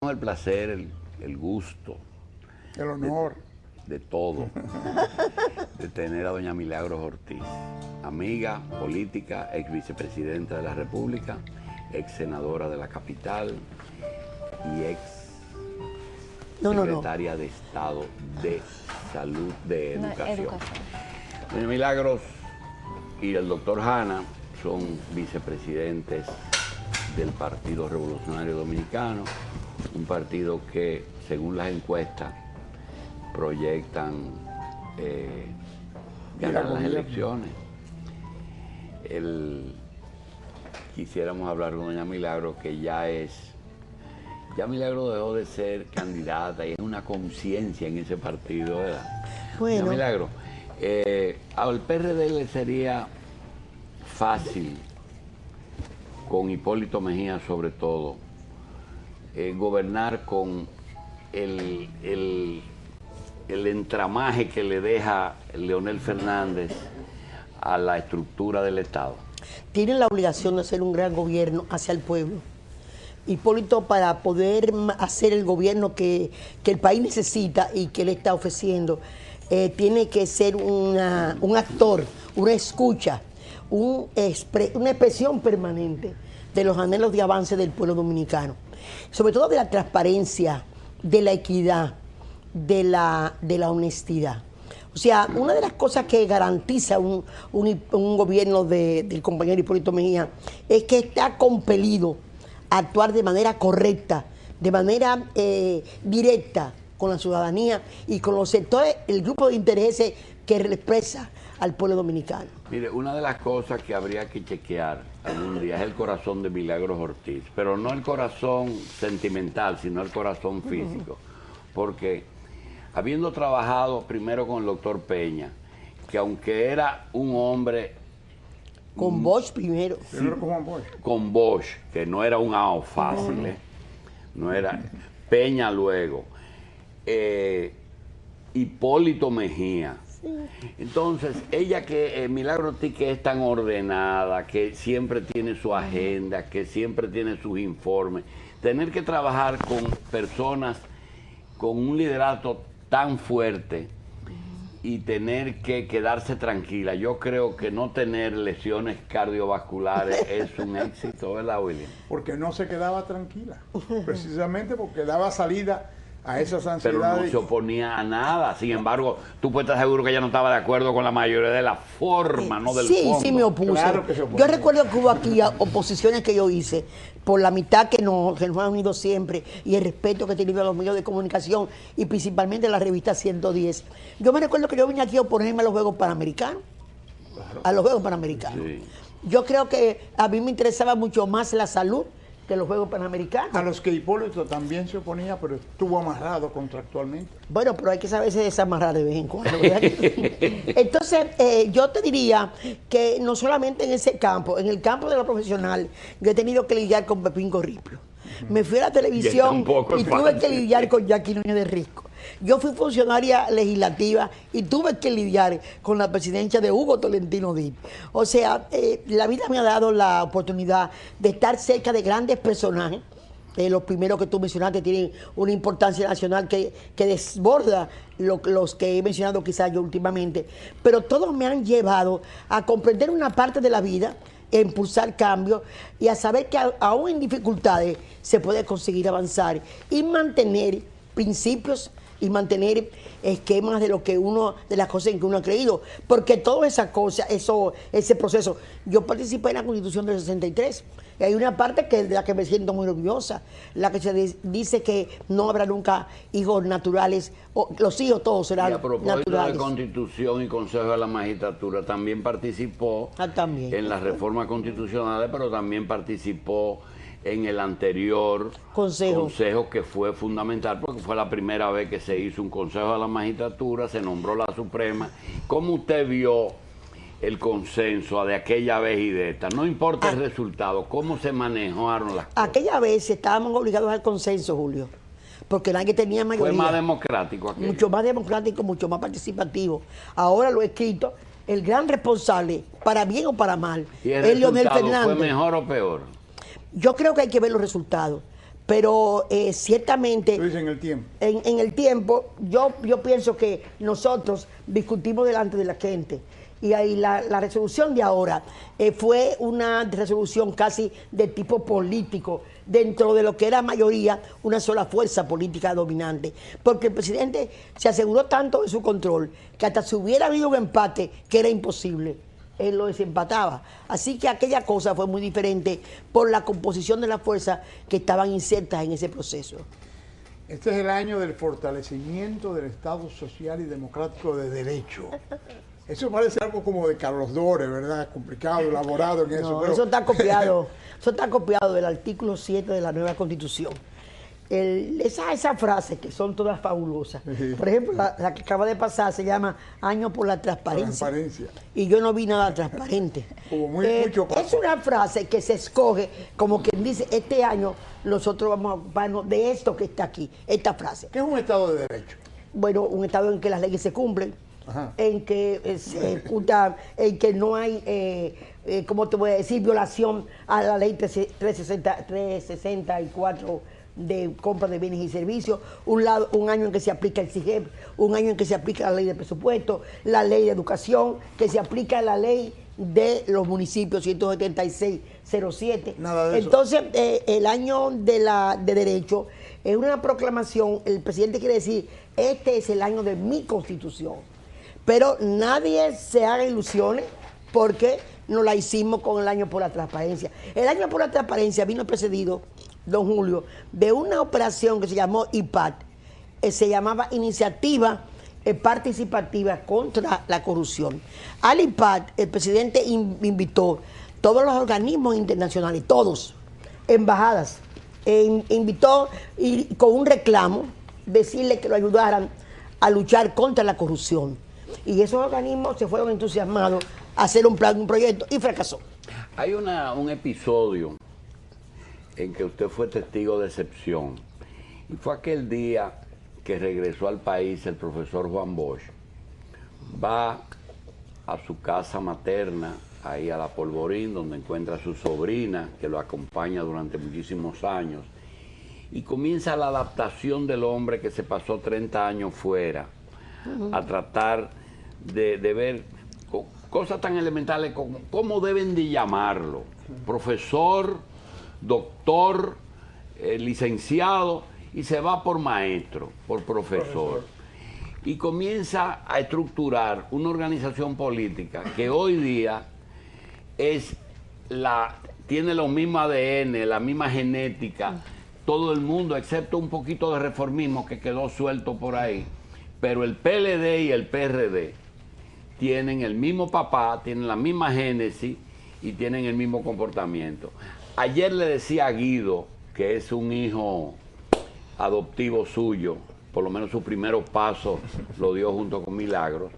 El placer, el gusto, el honor de todo, de tener a doña Milagros Ortiz, amiga política, ex vicepresidenta de la República, ex senadora de la capital y ex secretaria de Estado de Salud, de Educación. Doña Milagros y el doctor Hanna son vicepresidentes del Partido Revolucionario Dominicano, un partido que, según las encuestas, proyectan ganar las elecciones. Quisiéramos hablar con doña Milagros, que ya Milagros dejó de ser candidata y es una conciencia en ese partido, ¿verdad? Bueno. Doña Milagros, al PRD le sería fácil, con Hipólito Mejía sobre todo, gobernar con el entramaje que le deja Leonel Fernández a la estructura del Estado. Tienen la obligación de hacer un gran gobierno hacia el pueblo. Hipólito, para poder hacer el gobierno que el país necesita y que le está ofreciendo, tiene que ser un actor, una escucha, una expresión permanente de los anhelos de avance del pueblo dominicano, sobre todo de la transparencia, de la equidad, de la honestidad. O sea, una de las cosas que garantiza un gobierno del compañero Hipólito Mejía es que está compelido a actuar de manera correcta, de manera directa con la ciudadanía y con los sectores, el grupo de intereses que expresa al pueblo dominicano. Mire, una de las cosas que habría que chequear algún día es el corazón de Milagros Ortiz, pero no el corazón sentimental, sino el corazón físico, porque habiendo trabajado primero con el doctor Peña, que aunque era un hombre... Con Bosch primero. Sí, con Bosch, que no era un AO fácil, no era... Peña luego, Hipólito Mejía. Entonces, ella Milagros Ortiz, que es tan ordenada, que siempre tiene su agenda, que siempre tiene sus informes, tener que trabajar con personas con un liderato tan fuerte y tener que quedarse tranquila. Yo creo que no tener lesiones cardiovasculares es un éxito, ¿verdad, William? Porque no se quedaba tranquila, precisamente porque daba salida a esas ansiedades. Pero no se oponía a nada. Sin embargo, tú puedes estar seguro que ella no estaba de acuerdo con la mayoría de la forma, no del fondo. Sí, me opuse. Claro que se oponía. Yo recuerdo que hubo aquí oposiciones que yo hice por la mitad que nos han unido siempre y el respeto que he tenido a los medios de comunicación y principalmente a la revista 110. Yo me recuerdo que yo vine aquí a oponerme a los Juegos Panamericanos. Claro. A los Juegos Panamericanos. Sí. Yo creo que a mí me interesaba mucho más la salud que los Juegos Panamericanos. A los que Hipólito también se oponía, pero estuvo amarrado contractualmente. Bueno, pero hay que saberse desamarrar de vez en cuando, ¿verdad? Entonces, yo te diría que no solamente en ese campo, en el campo de lo profesional, yo he tenido que lidiar con Pepín Corripio. Me fui a la televisión y tuve que lidiar con Jackie Núñez de Risco. Yo fui funcionaria legislativa y tuve que lidiar con la presidencia de Hugo Tolentino Díaz. O sea, la vida me ha dado la oportunidad de estar cerca de grandes personajes. Los primeros que tú mencionaste tienen una importancia nacional que desborda los que he mencionado quizás yo últimamente. Pero todos me han llevado a comprender una parte de la vida, a impulsar cambios y a saber que aún en dificultades se puede conseguir avanzar y mantener principios y mantener esquemas de las cosas en que uno ha creído, porque todas esas cosas, ese proceso, yo participé en la Constitución del 63, y hay una parte de la que me siento muy orgullosa, la que se dice que no habrá nunca hijos naturales, los hijos todos serán naturales. Y a propósito de Constitución y Consejo de la Magistratura, también participó en las reformas constitucionales, pero también participó en el anterior consejo que fue fundamental porque fue la primera vez que se hizo un Consejo de la Magistratura, se nombró la Suprema. ¿Cómo usted vio el consenso de aquella vez y de esta? No importa el resultado, ¿cómo se manejaron las cosas? Aquella vez estábamos obligados al consenso, Julio, porque nadie tenía mayoría. Fue más democrático aquello. Mucho más democrático, mucho más participativo. Ahora lo he escrito, el gran responsable, para bien o para mal, ¿Y el es Leonel resultado Fernández. fue mejor o peor? Yo creo que hay que ver los resultados, pero ciertamente... Tú dices en el tiempo. En el tiempo, yo pienso que nosotros discutimos delante de la gente. Y ahí la resolución de ahora fue una resolución casi de tipo político, dentro de lo que era mayoría, una sola fuerza política dominante. Porque el presidente se aseguró tanto de su control que hasta si hubiera habido un empate, que era imposible, él lo desempataba. Así que aquella cosa fue muy diferente por la composición de las fuerzas que estaban insertas en ese proceso. Este es el año del fortalecimiento del Estado social y democrático de derecho. Eso parece algo como de Carlos Dore, ¿verdad? Complicado, elaborado en eso. No, pero... eso está copiado del artículo 7 de la nueva Constitución. Esa frase, que son todas fabulosas. Sí. Por ejemplo, la que acaba de pasar se llama Año por la Transparencia. Y yo no vi nada transparente. Como mucho es una frase que se escoge como quien dice, este año nosotros vamos a ocuparnos de esto que está aquí, esta frase. ¿Qué es un Estado de Derecho? Bueno, un Estado en que las leyes se cumplen, Ajá. en que se ejecuta, en que no hay, ¿cómo te voy a decir?, violación a la ley 364 de compra de bienes y servicios, un año en que se aplica el CIGEP, un año en que se aplica la ley de presupuesto, la ley de educación, que se aplica la ley de los municipios 17607. Nada de eso. Entonces, el año de derecho es una proclamación, el presidente quiere decir, este es el año de mi Constitución. Pero nadie se haga ilusiones porque no la hicimos con el año por la transparencia. El año por la transparencia vino precedido, don Julio, de una operación que se llamó IPAT, se llamaba Iniciativa Participativa contra la Corrupción. Al IPAT, el presidente invitó todos los organismos internacionales, todos, embajadas, invitó y con un reclamo, decirle que lo ayudaran a luchar contra la corrupción. Y esos organismos se fueron entusiasmados a hacer un plan, un proyecto, y fracasó. Hay un episodio en que usted fue testigo de excepción, y fue aquel día que regresó al país el profesor Juan Bosch. Va a su casa materna, ahí a la Polvorín, donde encuentra a su sobrina, que lo acompaña durante muchísimos años, y comienza la adaptación del hombre que se pasó 30 años fuera, a tratar de ver cosas tan elementales como cómo deben de llamarlo, profesor, doctor, licenciado, y se va por maestro, por profesor. Y comienza a estructurar una organización política que hoy día tiene los mismos ADN, la misma genética, todo el mundo, excepto un poquito de reformismo que quedó suelto por ahí. Pero el PLD y el PRD tienen el mismo papá, tienen la misma génesis y tienen el mismo comportamiento. Ayer le decía a Guido, que es un hijo adoptivo suyo, por lo menos sus primeros pasos lo dio junto con Milagros,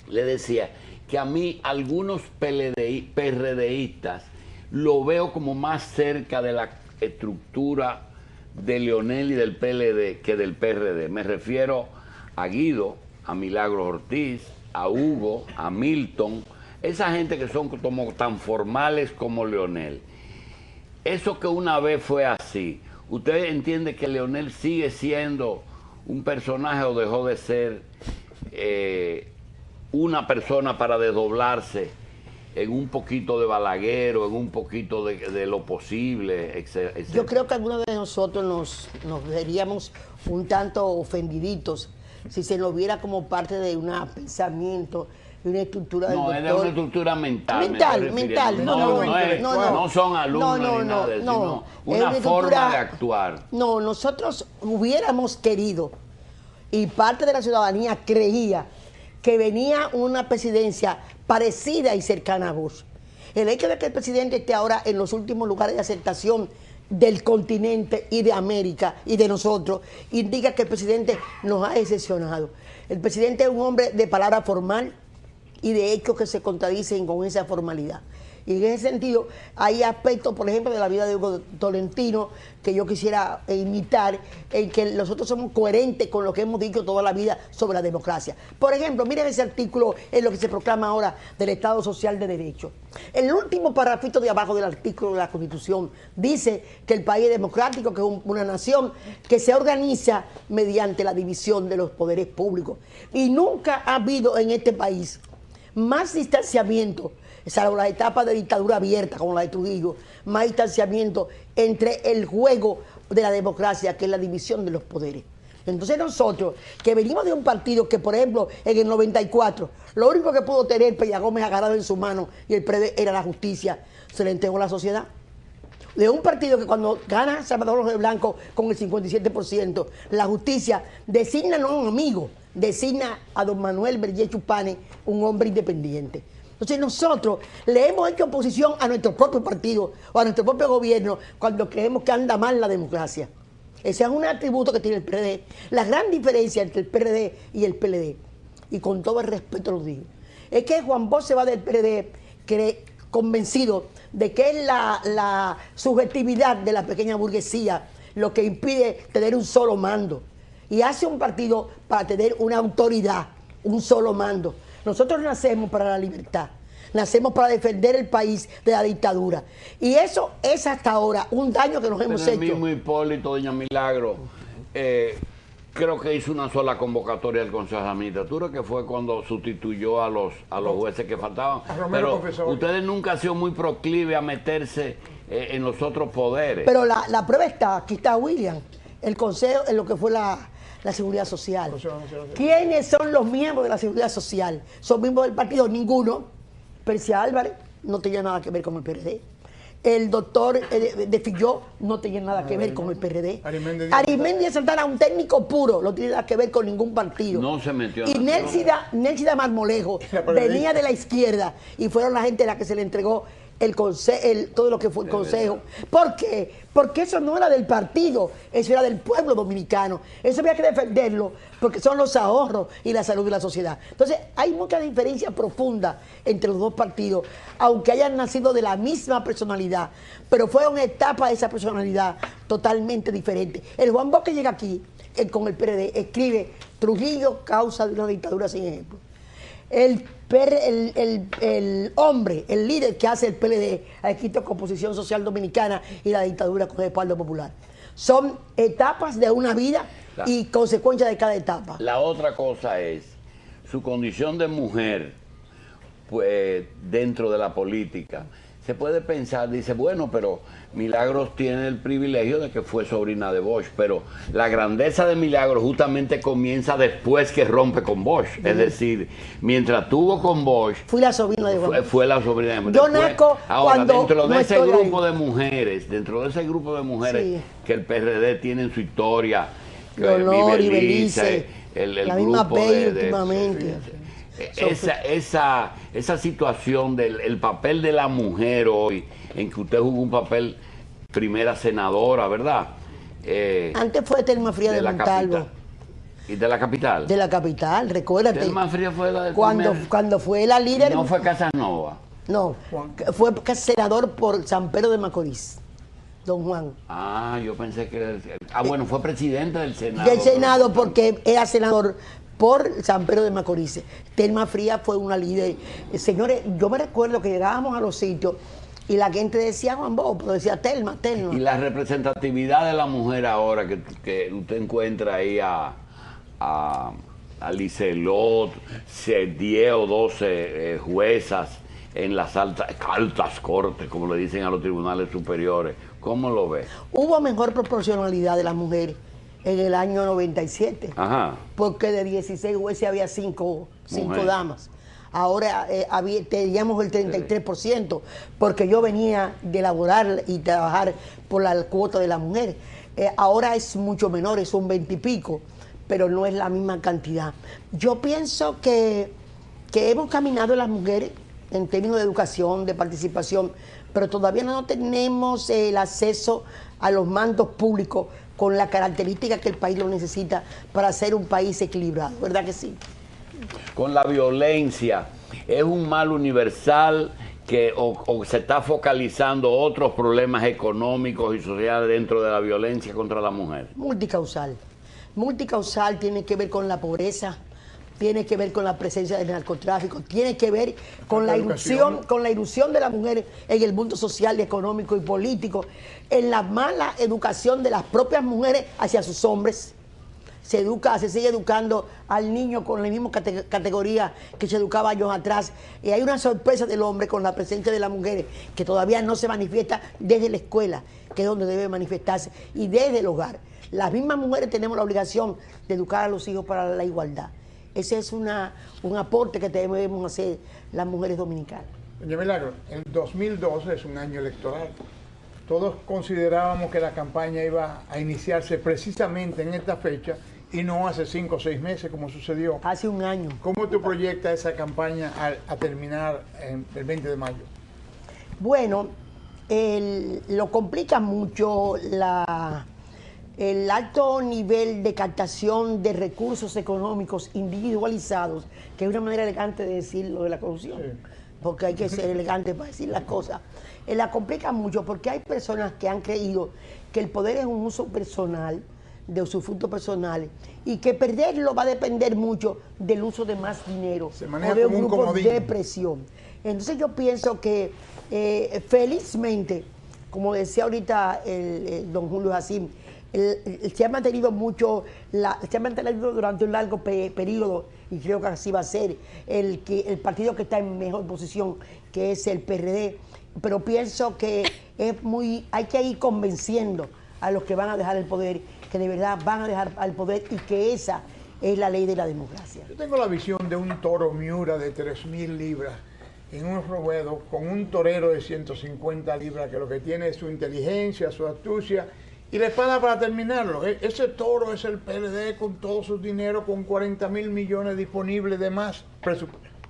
le decía que a mí algunos PRDistas lo veo como más cerca de la estructura de Leonel y del PLD que del PRD. Me refiero a Guido, a Milagros Ortiz, a Hugo, a Milton, esa gente que son como tan formales como Leonel. Eso que una vez fue así, ¿usted entiende que Leonel sigue siendo un personaje o dejó de ser una persona para desdoblarse en un poquito de Balaguer o en un poquito de lo posible, etcétera? Yo creo que algunos de nosotros nos veríamos un tanto ofendiditos si se nos viera como parte de un pensamiento, de una estructura del doctor. No, es de una estructura mental. Mental. No son alumnos ni nada de eso, sino una forma de actuar. No, nosotros hubiéramos querido, y parte de la ciudadanía creía, que venía una presidencia parecida y cercana a Bush. El hecho de que el presidente esté ahora en los últimos lugares de aceptación del continente y de América y de nosotros, indica que el presidente nos ha decepcionado. El presidente es un hombre de palabra formal y de hechos que se contradicen con esa formalidad. Y en ese sentido, hay aspectos, por ejemplo, de la vida de Hugo Tolentino que yo quisiera imitar, en que nosotros somos coherentes con lo que hemos dicho toda la vida sobre la democracia. Por ejemplo, miren ese artículo en lo que se proclama ahora del Estado Social de Derecho. El último parrafito de abajo del artículo de la Constitución dice que el país es democrático, que es una nación que se organiza mediante la división de los poderes públicos. Y nunca ha habido en este país más distanciamiento, salvo las etapas de dictadura abierta como la de Trujillo, más distanciamiento entre el juego de la democracia, que es la división de los poderes. Entonces nosotros, que venimos de un partido que, por ejemplo, en el 94, lo único que pudo tener Peña Gómez agarrado en su mano y el PRD era la justicia, se le entregó a la sociedad. De un partido que cuando gana Salvador Jorge Blanco con el 57%, la justicia designa no a un amigo, designa a don Manuel Berger Chupane, un hombre independiente. Entonces nosotros le hemos hecho oposición a nuestro propio partido o a nuestro propio gobierno cuando creemos que anda mal la democracia. Ese es un atributo que tiene el PRD. La gran diferencia entre el PRD y el PLD, y con todo el respeto lo digo, es que Juan Bosch se va del PRD convencido de que es la subjetividad de la pequeña burguesía lo que impide tener un solo mando. Y hace un partido para tener una autoridad, un solo mando. Nosotros nacemos para la libertad, nacemos para defender el país de la dictadura. Y eso es hasta ahora un daño que nos hemos hecho. El mismo Hipólito, doña Milagro, creo que hizo una sola convocatoria del Consejo de Administratura, que fue cuando sustituyó a los jueces que faltaban. Pero ustedes nunca han sido muy proclive a meterse en los otros poderes. Pero la prueba está, aquí está William, el Consejo, en lo que fue la Seguridad Social. ¿Quiénes son los miembros de la Seguridad Social? ¿Son miembros del partido? Ninguno. Persia Álvarez no tenía nada que ver con el PRD. El doctor de Filló no tenía nada que ver con el PRD. Arismendi Santana, un técnico puro, no tiene nada que ver con ningún partido. No se metió en y Nélcida Marmolejo venía de la izquierda y fueron la gente a la que se le entregó todo lo que fue el consejo. ¿Por qué? Porque eso no era del partido, eso era del pueblo dominicano. Eso había que defenderlo porque son los ahorros y la salud de la sociedad. Entonces hay mucha diferencia profunda entre los dos partidos, aunque hayan nacido de la misma personalidad, pero fueron etapas de esa personalidad totalmente diferentes. El Juan Bosch que llega aquí con el PRD escribe Trujillo, causa de una dictadura sin ejemplo. El hombre, el líder que hace el PLD, ha escrito Composición Social Dominicana y la dictadura con respaldo popular. Son etapas de una vida y consecuencias de cada etapa. La otra cosa es su condición de mujer, pues, dentro de la política. Se puede pensar, dice, bueno, pero Milagros tiene el privilegio de que fue sobrina de Bosch, pero la grandeza de Milagros justamente comienza después que rompe con Bosch. Es decir, mientras tuvo con Bosch... Fui la sobrina de Bosch. Fue la sobrina de Bosch. Yo nazco ahora, cuando dentro de no ese grupo de mujeres, sí, que el PRD tiene en su historia, que Leonor y Belice, el la misma grupo Bey últimamente. Esa situación del papel de la mujer hoy, en que usted jugó un papel, primera senadora, ¿verdad? Antes fue Telma Frías de Montalvo. ¿Y de la capital? De la capital, recuérdate. Telma Frías fue la de cuando fue la líder. No fue Casanova. No, fue senador por San Pedro de Macorís, don Juan. Ah, yo pensé que era bueno, fue presidente del Senado. Del Senado, porque era senador por San Pedro de Macorís. Telma Frías fue una líder. Señores, yo me recuerdo que llegábamos a los sitios y la gente decía Juan Bosch, pero decía Telma. Y la representatividad de la mujer ahora, que usted encuentra ahí a Licelot, 10 o 12 juezas en las altas cortes, como le dicen a los tribunales superiores. ¿Cómo lo ve? Hubo mejor proporcionalidad de las mujeres en el año 97. Ajá. Porque de 16 jueces había 5 damas. Ahora teníamos el 33%, porque yo venía de elaborar y trabajar por la cuota de la mujer. Ahora es mucho menor, es un 20 y pico, pero no es la misma cantidad. Yo pienso que hemos caminado las mujeres en términos de educación, de participación, pero todavía no tenemos el acceso a los mandos públicos con la característica que el país lo necesita para ser un país equilibrado, ¿verdad que sí? Con la violencia, es un mal universal o se está focalizando otros problemas económicos y sociales dentro de la violencia contra la mujer? Multicausal. Multicausal tiene que ver con la pobreza, tiene que ver con la presencia del narcotráfico, tiene que ver con la ilusión de la mujer en el mundo social, económico y político, en la mala educación de las propias mujeres hacia sus hombres. Se sigue educando al niño con la misma categoría que se educaba años atrás. Y hay una sorpresa del hombre con la presencia de las mujeres que todavía no se manifiesta desde la escuela, que es donde debe manifestarse, y desde el hogar. Las mismas mujeres tenemos la obligación de educar a los hijos para la igualdad. Ese es un aporte que debemos hacer las mujeres dominicanas. Doña Milagro, el 2012 es un año electoral. Todos considerábamos que la campaña iba a iniciarse precisamente en esta fecha y no hace 5 o 6 meses como sucedió. Hace un año. ¿Cómo tú proyectas esa campaña a terminar el 20 de mayo? Bueno, lo complica mucho el alto nivel de captación de recursos económicos individualizados, que es una manera elegante de decir lo de la corrupción, sí, porque hay que ser elegante para decir las cosas. La complica mucho porque hay personas que han creído que el poder es un uso personal, de usufructo personales, y que perderlo va a depender mucho del uso de más dinero o de un grupo de presión. Entonces yo pienso que felizmente, como decía ahorita el don Julio Jacín, se ha mantenido durante un largo periodo, y creo que así va a ser, el partido que está en mejor posición, que es el PRD, pero pienso que hay que ir convenciendo a los que van a dejar el poder, que de verdad van a dejar al poder, y que esa es la ley de la democracia. Yo tengo la visión de un toro Miura de 3.000 libras en un ruedo con un torero de 150 libras, que lo que tiene es su inteligencia, su astucia y la espada para terminarlo. Ese toro es el PLD con todo su dinero, con 40.000 millones disponibles de más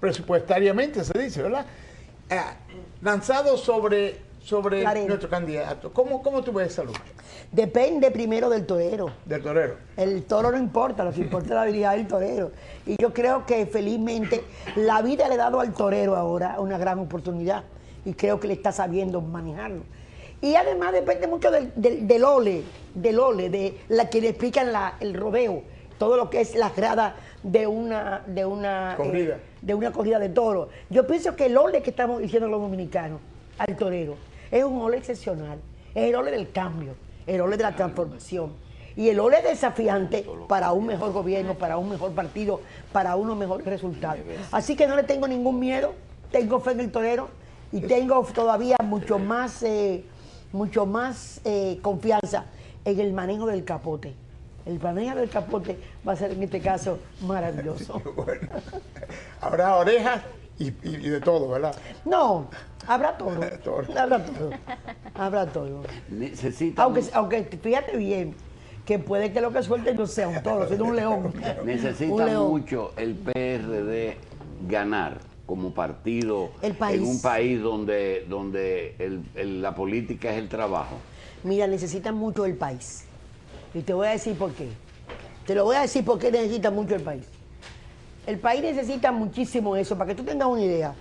presupuestariamente, se dice, ¿verdad? Lanzado sobre nuestro candidato. ¿Cómo tú ves esa lucha? Depende primero del torero. Del torero. El toro no importa, lo que importa es la habilidad del torero. Y yo creo que felizmente la vida le ha dado al torero ahora una gran oportunidad, y creo que le está sabiendo manejarlo. Y además depende mucho del ole, de la que le explican el rodeo, todo lo que es la grada de una corrida de toro. Yo pienso que el ole que estamos diciendo los dominicanos al torero es un ole excepcional, es el ole del cambio, el ole de la transformación, y el ole desafiante para un mejor gobierno, para un mejor partido, para unos mejores resultados. Así que no le tengo ningún miedo, tengo fe en el torero, y tengo todavía mucho más confianza en el manejo del capote. El manejo del capote va a ser en este caso maravilloso. Bueno, habrá orejas y de todo, ¿verdad? No, habrá todo. Habrá todo. Aunque fíjate bien, que puede que lo que suelte no sea un toro, sino un león. Necesita mucho el PRD ganar como partido en un país donde la política es el trabajo. Mira, necesita mucho el país. Y te voy a decir por qué. Te lo voy a decir por qué necesita mucho el país. El país necesita muchísimo eso. Para que tú tengas una idea,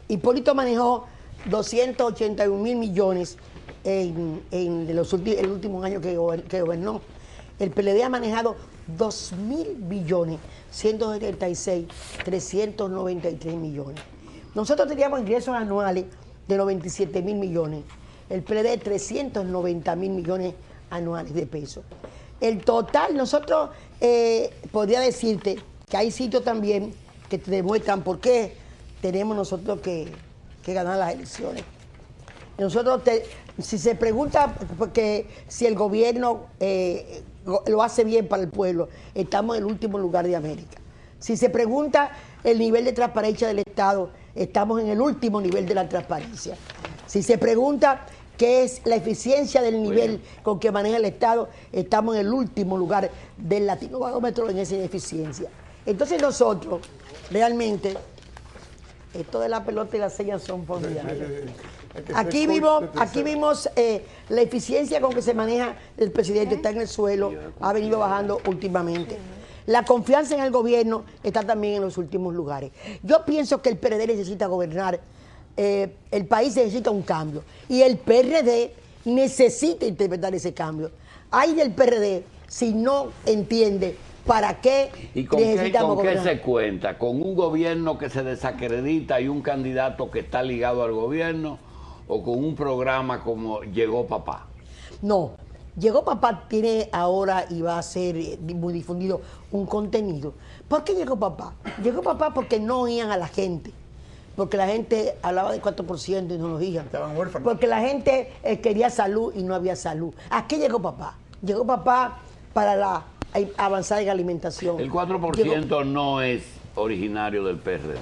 Hipólito manejó 281.000 millones en el último año que gobernó. El PLD ha manejado 2.000 billones, 393 millones. Nosotros teníamos ingresos anuales de 97.000 millones. El PLD 390.000 millones anuales de pesos. El total, nosotros podría decirte que hay sitios también que te demuestran por qué tenemos nosotros que ganar las elecciones. Nosotros, si se pregunta porque si el gobierno lo hace bien para el pueblo, estamos en el último lugar de América. Si se pregunta el nivel de transparencia del Estado, estamos en el último nivel de la transparencia. Si se pregunta qué es la eficiencia del nivel con que maneja el Estado, estamos en el último lugar del Latinobarómetro en esa eficiencia. Entonces nosotros, realmente, esto de la pelota y las señas son formidables. Aquí vimos la eficiencia con que se maneja el presidente, está en el suelo, ha venido bajando últimamente. La confianza en el gobierno está también en los últimos lugares. Yo pienso que el PRD necesita gobernar el país necesita un cambio y el PRD necesita interpretar ese cambio. Hay del PRD si no entiende para qué ¿Y con necesitamos qué gobernar. se cuenta? ¿Con un gobierno que se desacredita y un candidato que está ligado al gobierno? ¿O con un programa como Llegó Papá? No, Llegó Papá tiene ahora y va a ser muy difundido un contenido. ¿Por qué Llegó Papá? Llegó Papá porque no oían a la gente. Porque la gente hablaba del 4% y no lo oían. Estaban huérfanos. Porque la gente quería salud y no había salud. ¿A qué llegó Papá? Llegó Papá para la avanzada en alimentación. El 4% no es originario del PRD.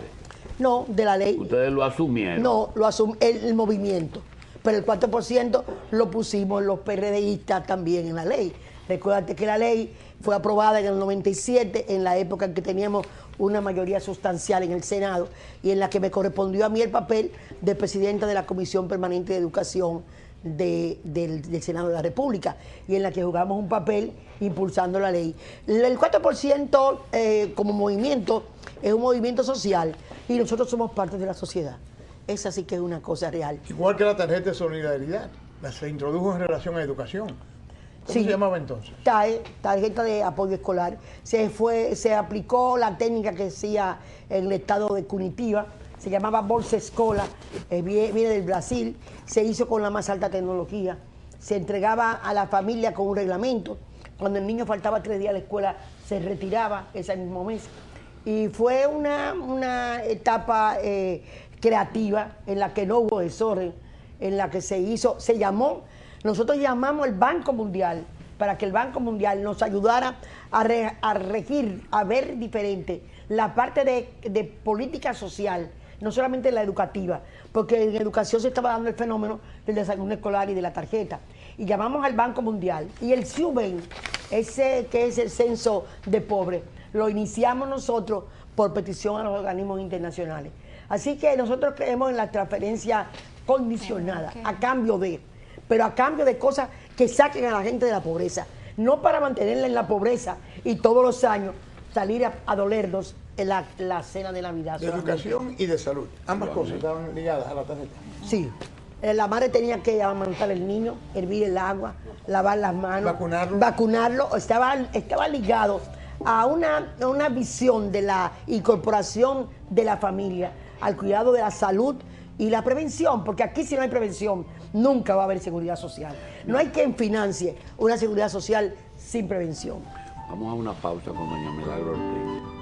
No, de la ley. Ustedes lo asumieron. No, lo asume el movimiento. Pero el 4% lo pusimos los PRDistas también en la ley. Recuérdate que la ley fue aprobada en el 97, en la época en que teníamos una mayoría sustancial en el Senado y en la que me correspondió a mí el papel de presidenta de la Comisión Permanente de Educación del Senado de la República y en la que jugamos un papel impulsando la ley. El 4% como movimiento es un movimiento social y nosotros somos parte de la sociedad. Esa sí que es una cosa real. Igual que la tarjeta de solidaridad, se introdujo en relación a educación. ¿Cómo se llamaba entonces? TAE, tarjeta de apoyo escolar. Se aplicó la técnica que decía en el estado de Curitiba, se llamaba Bolsa Escola, viene del Brasil, se hizo con la más alta tecnología, se entregaba a la familia con un reglamento. Cuando el niño faltaba 3 días a la escuela, se retiraba ese mismo mes. Y fue una etapa creativa en la que no hubo desorden, en la que nosotros llamamos al Banco Mundial para que el Banco Mundial nos ayudara a regir, a ver diferente la parte de política social, no solamente la educativa, porque en educación se estaba dando el fenómeno del desayuno escolar y de la tarjeta. Y llamamos al Banco Mundial y el CIUBEN, ese que es el censo de pobres, lo iniciamos nosotros por petición a los organismos internacionales. Así que nosotros creemos en la transferencia condicionada, a cambio de cosas que saquen a la gente de la pobreza, no para mantenerla en la pobreza y todos los años salir a dolernos en la cena de Navidad. De educación y de salud. Ambas cosas estaban ligadas a la tarjeta. Sí. La madre tenía que amamantar al niño, hervir el agua, lavar las manos, vacunarlo. Estaba ligado a una visión de la incorporación de la familia, al cuidado de la salud y la prevención, porque aquí si no hay prevención, nunca va a haber seguridad social. No hay quien financie una seguridad social sin prevención. Vamos a una pausa con doña Milagro Ortiz.